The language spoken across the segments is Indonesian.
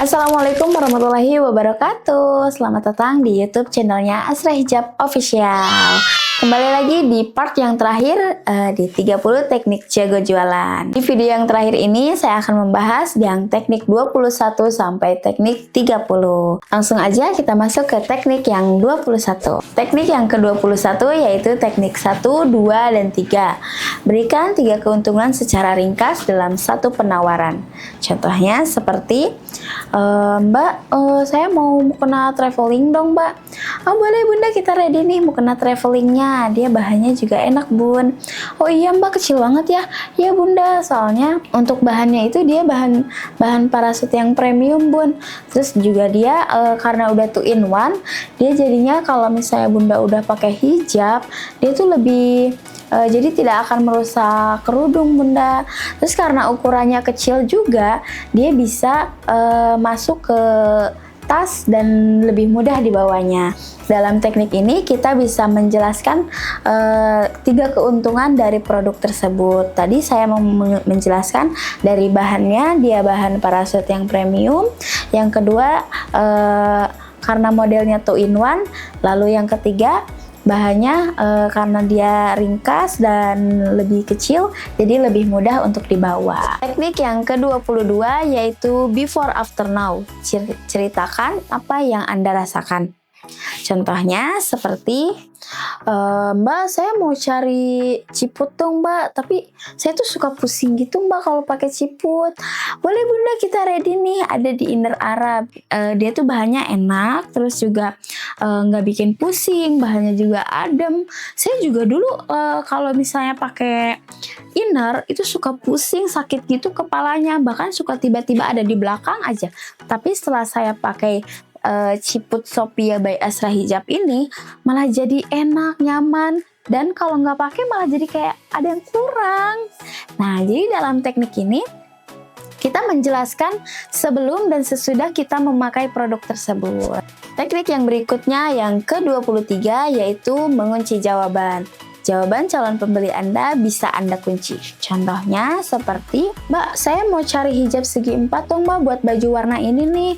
Assalamualaikum warahmatullahi wabarakatuh. Selamat datang di YouTube channelnya Asra Hijab Official. Kembali lagi di part yang terakhir di 30 teknik jago jualan. Di video yang terakhir ini saya akan membahas yang teknik 21 sampai teknik 30. Langsung aja kita masuk ke teknik yang 21. Teknik yang ke-21 yaitu teknik 1, 2, dan 3. Berikan 3 keuntungan secara ringkas dalam satu penawaran. Contohnya seperti Mbak, saya mau kena traveling dong Mbak. Oh boleh Bunda, kita ready nih mau kena travelingnya. Dia bahannya juga enak Bun. Oh iya Mbak, kecil banget ya. Ya Bunda, soalnya untuk bahannya itu dia bahan parasut yang premium Bun. Terus juga dia karena udah 2 in 1, dia jadinya kalau misalnya Bunda udah pakai hijab, dia tuh lebih jadi tidak akan merusak kerudung Bunda. Terus karena ukurannya kecil juga, dia bisa masuk ke tas dan lebih mudah dibawanya. Dalam teknik ini kita bisa menjelaskan 3 keuntungan dari produk tersebut. Tadi saya mau menjelaskan dari bahannya, dia bahan parasut yang premium. Yang kedua karena modelnya 2 in 1. Lalu yang ketiga bahannya karena dia ringkas dan lebih kecil, jadi lebih mudah untuk dibawa. Teknik yang ke-22 yaitu before after now. Ceritakan apa yang Anda rasakan. Contohnya seperti Mbak, saya mau cari ciput dong Mbak, tapi saya tuh suka pusing gitu Mbak kalau pakai ciput. Boleh Bunda, kita ready nih, ada di Inner Arab. Dia tuh bahannya enak, terus juga nggak bikin pusing, bahannya juga adem. Saya juga dulu kalau misalnya pakai inner itu suka pusing, sakit gitu kepalanya, bahkan suka tiba-tiba ada di belakang aja. Tapi setelah saya pakai ciput Sophia by Asra Hijab ini malah jadi enak, nyaman, dan kalau nggak pakai malah jadi kayak ada yang kurang. Nah, jadi dalam teknik ini kita menjelaskan sebelum dan sesudah kita memakai produk tersebut. Teknik yang berikutnya yang ke-23 yaitu mengunci jawaban. Jawaban calon pembeli Anda bisa Anda kunci. Contohnya seperti, Mbak, saya mau cari hijab segi 4 dong Mbak buat baju warna ini nih.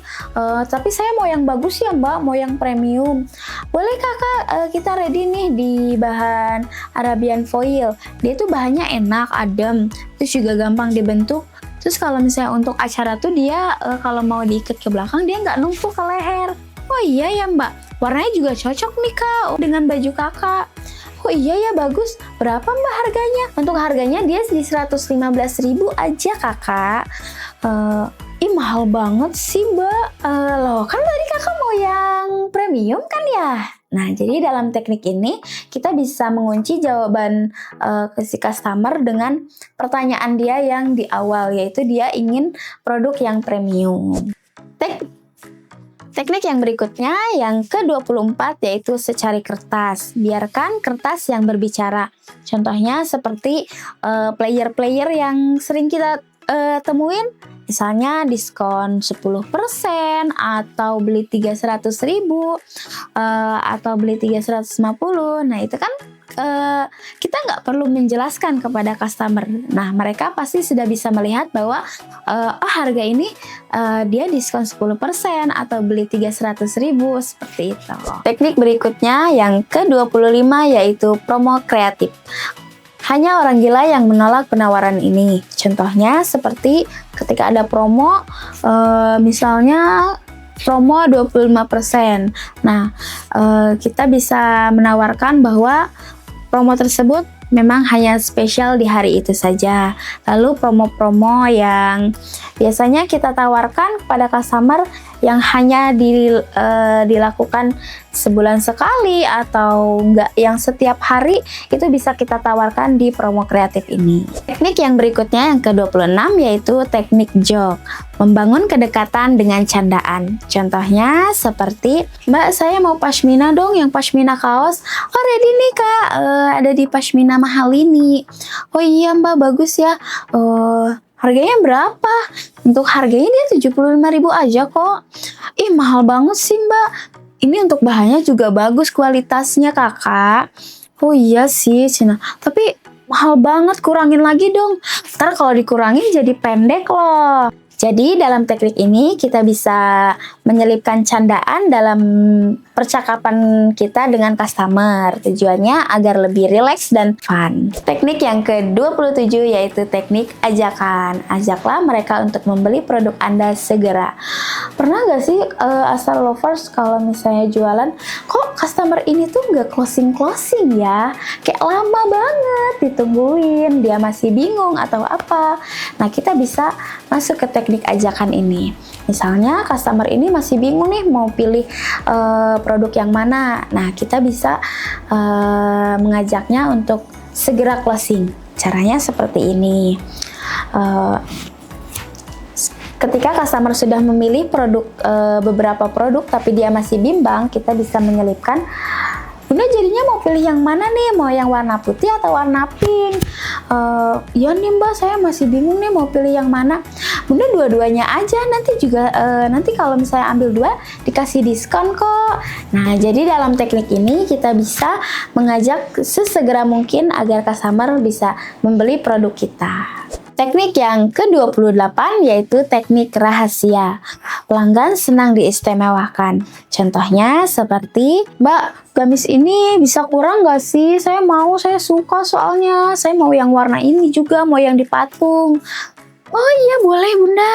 Tapi saya mau yang bagus ya Mbak, mau yang premium. Boleh Kakak, kita ready nih di bahan Arabian foil. Dia tuh bahannya enak, adem, terus juga gampang dibentuk. Terus kalau misalnya untuk acara tuh dia kalau mau diikat ke belakang dia nggak numpuk ke leher. Oh iya ya Mbak, warnanya juga cocok nih Kak dengan baju Kakak. Oh iya ya, bagus. Berapa Mbak harganya? Untuk harganya dia di 115.000 aja Kakak. Mahal banget sih Mbak. Loh kan tadi Kakak mau yang premium kan ya? Nah, jadi dalam teknik ini kita bisa mengunci jawaban si customer dengan pertanyaan dia yang di awal, yaitu dia ingin produk yang premium. Teknik yang berikutnya yang ke-24 yaitu secari kertas. Biarkan kertas yang berbicara. Contohnya seperti player-player yang sering kita temuin. Misalnya diskon 10% atau beli 3 100.000 atau beli 3 150. Nah itu kan kita nggak perlu menjelaskan kepada customer. Nah mereka pasti sudah bisa melihat bahwa harga ini dia diskon 10% atau beli 3 100.000 seperti itu. Teknik berikutnya yang ke-25 yaitu promo kreatif. Hanya orang gila yang menolak penawaran ini. Contohnya seperti ketika ada promo, misalnya promo 25%. Nah, kita bisa menawarkan bahwa promo tersebut memang hanya spesial di hari itu saja. Lalu promo-promo yang biasanya kita tawarkan kepada customer yang hanya dilakukan sebulan sekali atau enggak yang setiap hari, itu bisa kita tawarkan di promo kreatif ini. Teknik yang berikutnya yang ke-26 yaitu teknik joke. Membangun kedekatan dengan candaan. Contohnya seperti, Mbak, saya mau pashmina dong, yang pashmina kaos. Oh ready nih Kak, ada di pashmina mahal ini. Oh iya Mbak, bagus ya. Harganya berapa? Untuk harganya dia 75.000 aja kok. Mahal banget sih Mbak. Ini untuk bahannya juga bagus kualitasnya Kakak. Oh iya sih Cina, tapi mahal banget, kurangin lagi dong. Ntar kalau dikurangin jadi pendek loh. Jadi dalam teknik ini kita bisa menyelipkan candaan dalam percakapan kita dengan customer. Tujuannya agar lebih rileks dan fun. Teknik yang ke-27 yaitu teknik ajakan. Ajaklah mereka untuk membeli produk Anda segera. Pernah gak sih Astra Lovers kalau misalnya jualan, kok customer ini tuh nggak closing ya? Kayak lama banget ditungguin, dia masih bingung atau apa. Nah, kita bisa masuk ke teknik ajakan ini. Misalnya customer ini masih bingung nih mau pilih produk yang mana. Nah, kita bisa mengajaknya untuk segera closing. Caranya seperti ini. Ketika customer sudah memilih beberapa produk tapi dia masih bimbang, kita bisa menyelipkan, Bunda jadinya mau pilih yang mana nih? Mau yang warna putih atau warna pink? Ya nih Mbak, saya masih bingung nih mau pilih yang mana. Bunda dua-duanya aja, nanti kalau misalnya ambil dua dikasih diskon kok. Nah, jadi dalam teknik ini kita bisa mengajak sesegera mungkin agar customer bisa membeli produk kita. Teknik yang ke-28 yaitu teknik rahasia. Pelanggan senang diistimewakan. Contohnya seperti, Mbak, gamis ini bisa kurang gak sih? Saya suka soalnya. Saya mau yang warna ini juga, mau yang dipatung. Oh iya boleh Bunda.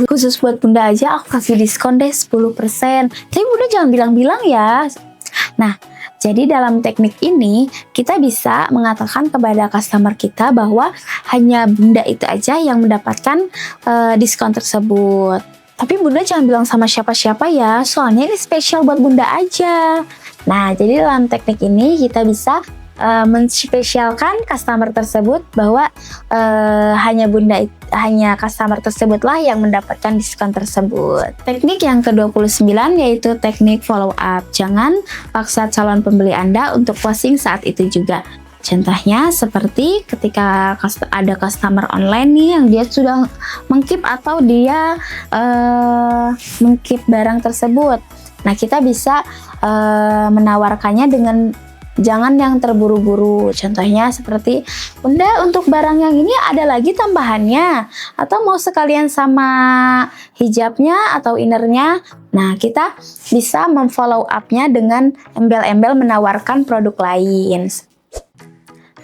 Khusus buat Bunda aja aku kasih diskon deh 10%. Tapi Bunda jangan bilang-bilang ya. Nah, jadi dalam teknik ini kita bisa mengatakan kepada customer kita bahwa hanya Bunda itu aja yang mendapatkan diskon tersebut. Tapi Bunda jangan bilang sama siapa-siapa ya, soalnya ini spesial buat Bunda aja. Nah, jadi dalam teknik ini kita bisa menspesialkan customer tersebut bahwa hanya customer tersebutlah yang mendapatkan diskon tersebut. Teknik yang ke-29 yaitu teknik follow up. Jangan paksa calon pembeli Anda untuk closing saat itu juga. Contohnya seperti ketika ada customer online nih yang dia sudah mengkeep atau dia mengkeep barang tersebut. Nah, kita bisa menawarkannya dengan jangan yang terburu-buru. Contohnya seperti, Bunda untuk barang yang ini ada lagi tambahannya, atau mau sekalian sama hijabnya atau innernya. Nah, kita bisa memfollow up-nya dengan embel-embel menawarkan produk lain.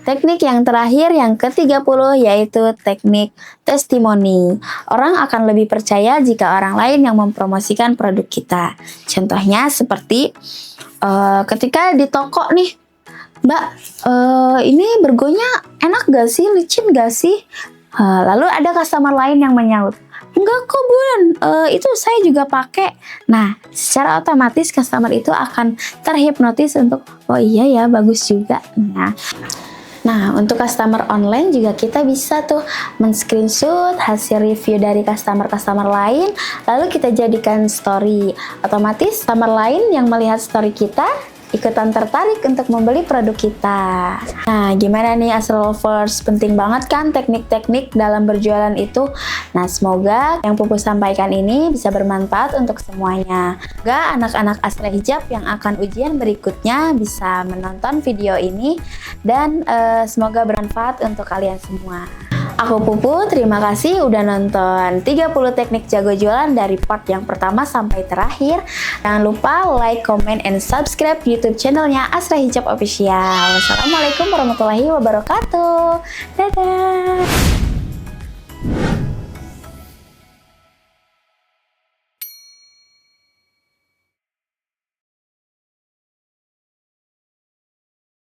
Teknik yang terakhir yang ke-30 yaitu teknik testimoni. Orang akan lebih percaya jika orang lain yang mempromosikan produk kita. Contohnya seperti ketika di toko nih, Mbak, ini bergonya enak gak sih? Licin gak sih? Lalu ada customer lain yang menyaut, enggak kok Bun, itu saya juga pakai. Nah, secara otomatis customer itu akan terhipnotis untuk, oh iya ya, bagus juga. Nah, untuk customer online juga kita bisa tuh men-screenshot hasil review dari customer-customer lain, lalu kita jadikan story. Otomatis customer lain yang melihat story kita ikutan tertarik untuk membeli produk kita. Nah, gimana nih Astra Lovers? Penting banget kan teknik-teknik dalam berjualan itu? Nah, semoga yang Pupu sampaikan ini bisa bermanfaat untuk semuanya. Semoga anak-anak Astra Hijab yang akan ujian berikutnya bisa menonton video ini dan semoga bermanfaat untuk kalian semua. Aku Pupu, terima kasih udah nonton 30 teknik jago jualan dari part yang pertama sampai terakhir. Jangan lupa like, comment, and subscribe YouTube channelnya Astra Hijab Official. Wassalamualaikum warahmatullahi wabarakatuh. Dadah!